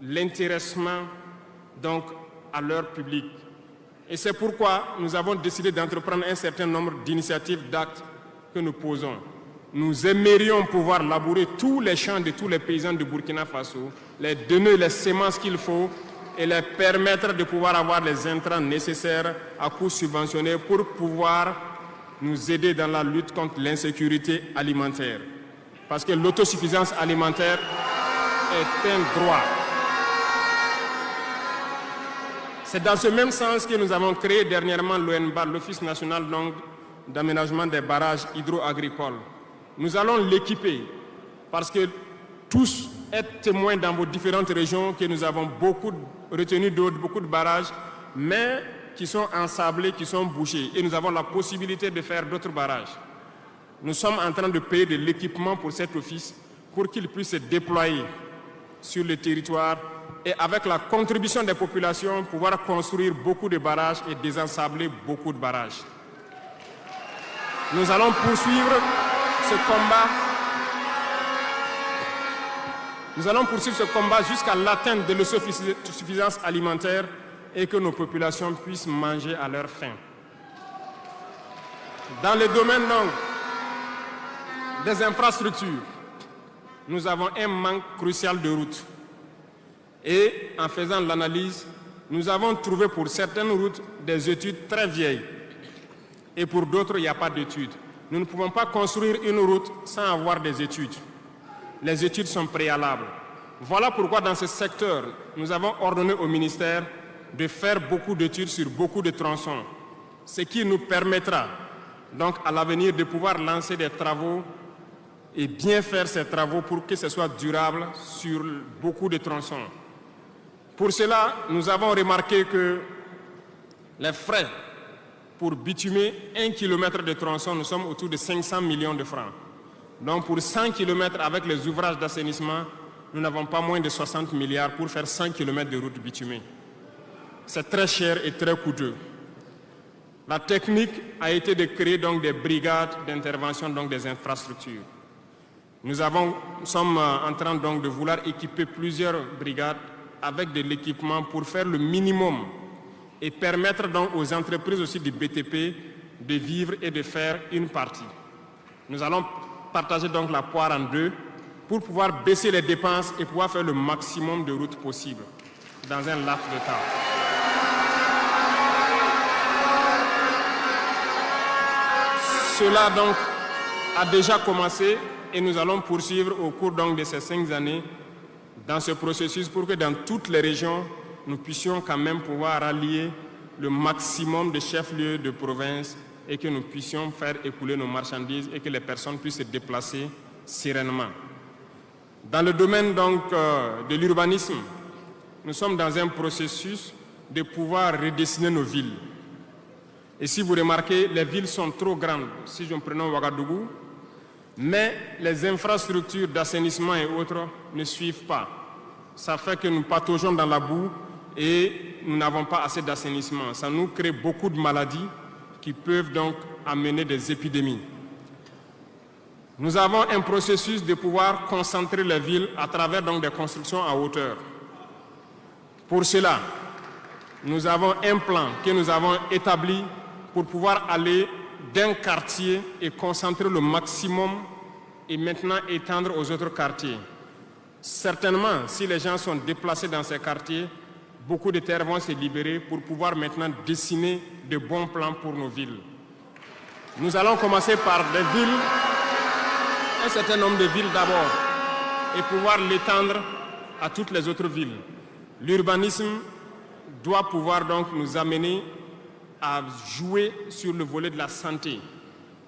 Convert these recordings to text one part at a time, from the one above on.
l'intéressement donc à leur public. Et c'est pourquoi nous avons décidé d'entreprendre un certain nombre d'initiatives, d'actes que nous posons. Nous aimerions pouvoir labourer tous les champs de tous les paysans de Burkina Faso, les donner les semences qu'il faut et les permettre de pouvoir avoir les intrants nécessaires à coût subventionné pour pouvoir nous aider dans la lutte contre l'insécurité alimentaire. Parce que l'autosuffisance alimentaire est un droit. C'est dans ce même sens que nous avons créé dernièrement l'ONBA, l'Office national d'aménagement des barrages hydro-agricoles. Nous allons l'équiper parce que tous êtes témoins dans vos différentes régions que nous avons beaucoup retenu d'eau, beaucoup de barrages, mais qui sont ensablés, qui sont bouchés. Et nous avons la possibilité de faire d'autres barrages. Nous sommes en train de payer de l'équipement pour cet office pour qu'il puisse se déployer sur le territoire et avec la contribution des populations, pouvoir construire beaucoup de barrages et désensabler beaucoup de barrages. Nous allons poursuivre ce combat. Nous allons poursuivre ce combat jusqu'à l'atteinte de l'autosuffisance alimentaire et que nos populations puissent manger à leur faim. Dans le domaine des infrastructures, nous avons un manque crucial de routes. Et en faisant l'analyse, nous avons trouvé pour certaines routes des études très vieilles. Et pour d'autres, il n'y a pas d'études. Nous ne pouvons pas construire une route sans avoir des études. Les études sont préalables. Voilà pourquoi dans ce secteur, nous avons ordonné au ministère de faire beaucoup d'études sur beaucoup de tronçons, ce qui nous permettra donc à l'avenir de pouvoir lancer des travaux et bien faire ces travaux pour que ce soit durable sur beaucoup de tronçons. Pour cela, nous avons remarqué que les frais pour bitumer 1 km de tronçon, nous sommes autour de 500 millions de francs. Donc pour 100 km avec les ouvrages d'assainissement, nous n'avons pas moins de 60 milliards pour faire 100 km de route bitumée. C'est très cher et très coûteux. La technique a été de créer donc des brigades d'intervention, donc des infrastructures. Nous sommes en train donc de vouloir équiper plusieurs brigades avec de l'équipement pour faire le minimum et permettre donc aux entreprises aussi du BTP de vivre et de faire une partie. Nous allons partager donc la poire en deux pour pouvoir baisser les dépenses et pouvoir faire le maximum de routes possibles dans un laps de temps. Cela donc a déjà commencé et nous allons poursuivre au cours donc de ces 5 années dans ce processus pour que dans toutes les régions, nous puissions quand même pouvoir rallier le maximum de chefs-lieux de province et que nous puissions faire écouler nos marchandises et que les personnes puissent se déplacer sereinement. Dans le domaine donc de l'urbanisme, nous sommes dans un processus de pouvoir redessiner nos villes. Et si vous remarquez, les villes sont trop grandes, si je me prends Ouagadougou, mais les infrastructures d'assainissement et autres ne suivent pas. Ça fait que nous pataugeons dans la boue et nous n'avons pas assez d'assainissement. Ça nous crée beaucoup de maladies qui peuvent donc amener des épidémies. Nous avons un processus de pouvoir concentrer les villes à travers donc des constructions à hauteur. Pour cela, nous avons un plan que nous avons établi pour pouvoir aller d'un quartier et concentrer le maximum et maintenant étendre aux autres quartiers. Certainement, si les gens sont déplacés dans ces quartiers, beaucoup de terres vont se libérer pour pouvoir maintenant dessiner de bons plans pour nos villes. Nous allons commencer par des villes, un certain nombre de villes d'abord, et pouvoir l'étendre à toutes les autres villes. L'urbanisme doit pouvoir donc nous amener à jouer sur le volet de la santé.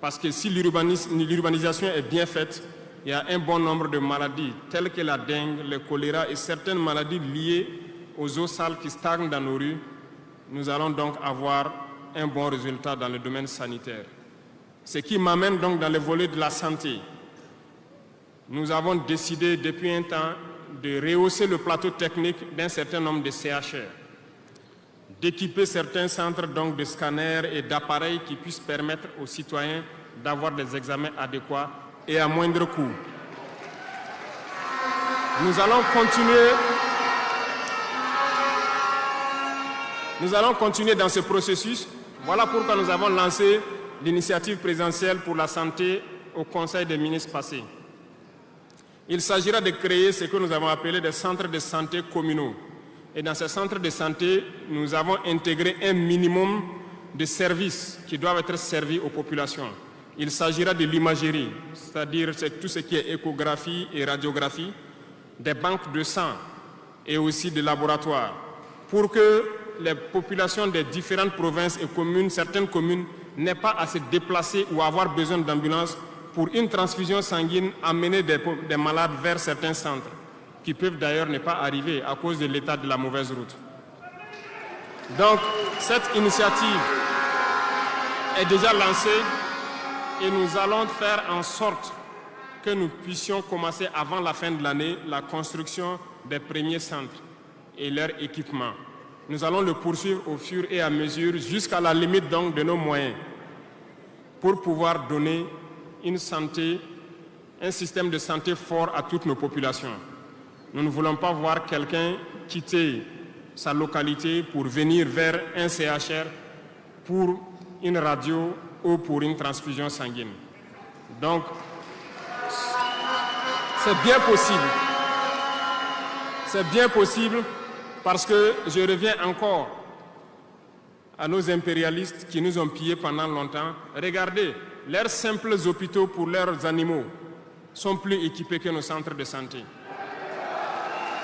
Parce que si l'urbanisation est bien faite, il y a un bon nombre de maladies telles que la dengue, le choléra et certaines maladies liées aux eaux sales qui stagnent dans nos rues. Nous allons donc avoir un bon résultat dans le domaine sanitaire. Ce qui m'amène donc dans le volet de la santé. Nous avons décidé depuis un temps de rehausser le plateau technique d'un certain nombre de CHR, d'équiper certains centres donc de scanners et d'appareils qui puissent permettre aux citoyens d'avoir des examens adéquats et à moindre coût. Nous allons continuer Nous allons continuer dans ce processus. Voilà pourquoi nous avons lancé l'initiative présidentielle pour la santé au Conseil des ministres passé. Il s'agira de créer ce que nous avons appelé des centres de santé communaux. Et dans ces centres de santé, nous avons intégré un minimum de services qui doivent être servis aux populations. Il s'agira de l'imagerie, c'est-à-dire tout ce qui est échographie et radiographie, des banques de sang et aussi des laboratoires, pour que les populations des différentes provinces et communes, certaines communes, n'aient pas à se déplacer ou avoir besoin d'ambulance pour une transfusion sanguine, amener des malades vers certains centres, qui peuvent d'ailleurs ne pas arriver à cause de l'état de la mauvaise route. Donc, cette initiative est déjà lancée et nous allons faire en sorte que nous puissions commencer avant la fin de l'année la construction des premiers centres et leur équipement. Nous allons le poursuivre au fur et à mesure jusqu'à la limite donc de nos moyens pour pouvoir donner une santé, un système de santé fort à toutes nos populations. Nous ne voulons pas voir quelqu'un quitter sa localité pour venir vers un CHR pour une radio ou pour une transfusion sanguine. Donc, c'est bien possible. C'est bien possible parce que je reviens encore à nos impérialistes qui nous ont pillés pendant longtemps. Regardez, leurs simples hôpitaux pour leurs animaux sont plus équipés que nos centres de santé.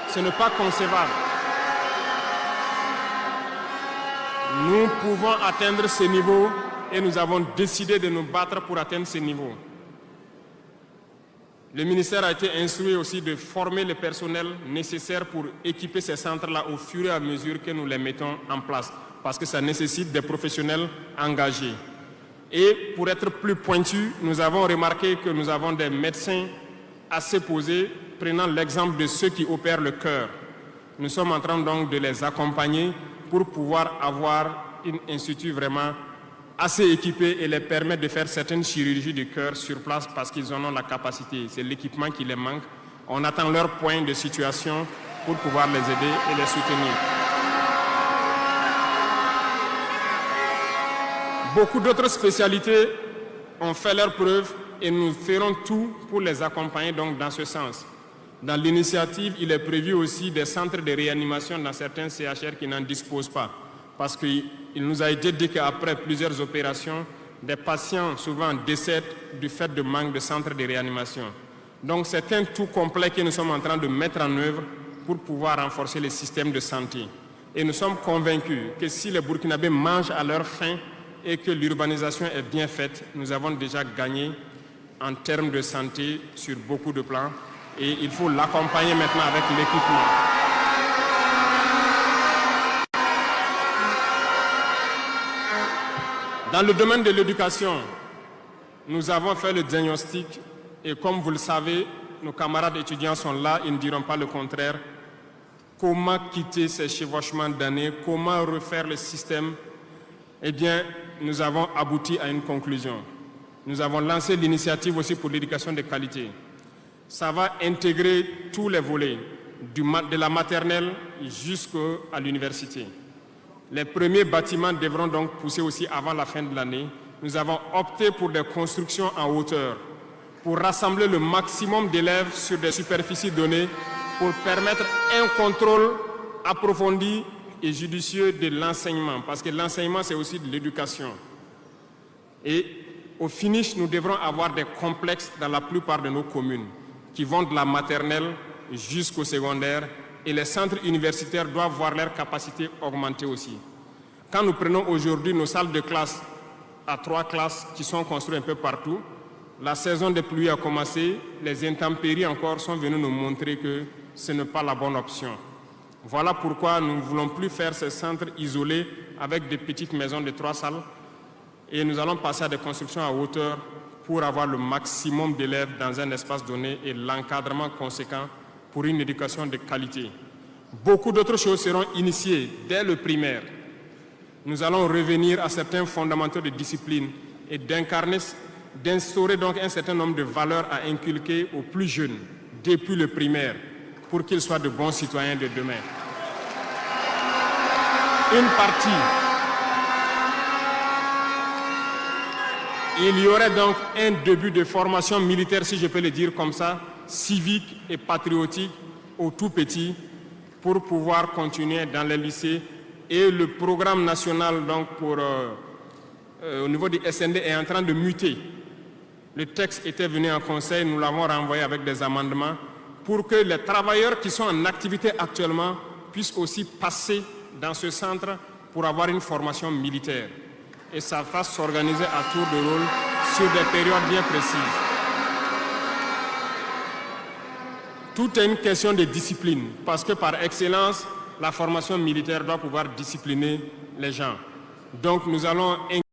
Ce n'est pas concevable. Nous pouvons atteindre ce niveau et nous avons décidé de nous battre pour atteindre ce niveau. Le ministère a été instruit aussi de former le personnel nécessaire pour équiper ces centres-là au fur et à mesure que nous les mettons en place, parce que ça nécessite des professionnels engagés. Et pour être plus pointu, nous avons remarqué que nous avons des médecins assez posés, prenant l'exemple de ceux qui opèrent le cœur. Nous sommes en train donc de les accompagner pour pouvoir avoir un institut vraiment assez équipé et les permettre de faire certaines chirurgies du cœur sur place parce qu'ils en ont la capacité. C'est l'équipement qui les manque. On attend leur point de situation pour pouvoir les aider et les soutenir. Beaucoup d'autres spécialités ont fait leurs preuves et nous ferons tout pour les accompagner donc dans ce sens. Dans l'initiative, il est prévu aussi des centres de réanimation dans certains CHR qui n'en disposent pas. Parce qu'il nous a été dit qu'après plusieurs opérations, des patients souvent décèdent du fait de manque de centres de réanimation. Donc c'est un tout complet que nous sommes en train de mettre en œuvre pour pouvoir renforcer les systèmes de santé. Et nous sommes convaincus que si les Burkinabés mangent à leur faim et que l'urbanisation est bien faite, nous avons déjà gagné en termes de santé sur beaucoup de plans. Et il faut l'accompagner maintenant avec l'équipement. Dans le domaine de l'éducation, nous avons fait le diagnostic et comme vous le savez, nos camarades étudiants sont là, ils ne diront pas le contraire. Comment quitter ces chevauchements d'années, comment refaire le système? Eh bien, nous avons abouti à une conclusion. Nous avons lancé l'initiative aussi pour l'éducation de qualité. Ça va intégrer tous les volets, de la maternelle jusqu'à l'université. Les premiers bâtiments devront donc pousser aussi avant la fin de l'année. Nous avons opté pour des constructions en hauteur, pour rassembler le maximum d'élèves sur des superficies données, pour permettre un contrôle approfondi et judicieux de l'enseignement, parce que l'enseignement, c'est aussi de l'éducation. Et au finish, nous devrons avoir des complexes dans la plupart de nos communes, qui vont de la maternelle jusqu'au secondaire, et les centres universitaires doivent voir leur capacité augmenter aussi. Quand nous prenons aujourd'hui nos salles de classe à 3 classes qui sont construites un peu partout, la saison des pluies a commencé, les intempéries encore sont venues nous montrer que ce n'est pas la bonne option. Voilà pourquoi nous ne voulons plus faire ces centres isolés avec des petites maisons de 3 salles et nous allons passer à des constructions à hauteur pour avoir le maximum d'élèves dans un espace donné et l'encadrement conséquent pour une éducation de qualité. Beaucoup d'autres choses seront initiées dès le primaire. Nous allons revenir à certains fondamentaux de discipline et d'instaurer donc un certain nombre de valeurs à inculquer aux plus jeunes depuis le primaire pour qu'ils soient de bons citoyens de demain. une partie. Il y aurait donc un début de formation militaire, si je peux le dire comme ça, civique et patriotique au tout petit, pour pouvoir continuer dans les lycées. Et le programme national donc au niveau du SND est en train de muter. Le texte était venu en conseil, nous l'avons renvoyé avec des amendements pour que les travailleurs qui sont en activité actuellement puissent aussi passer dans ce centre pour avoir une formation militaire. Et ça fasse s'organiser à tour de rôle sur des périodes bien précises. Tout est une question de discipline, parce que par excellence, la formation militaire doit pouvoir discipliner les gens. Donc nous allons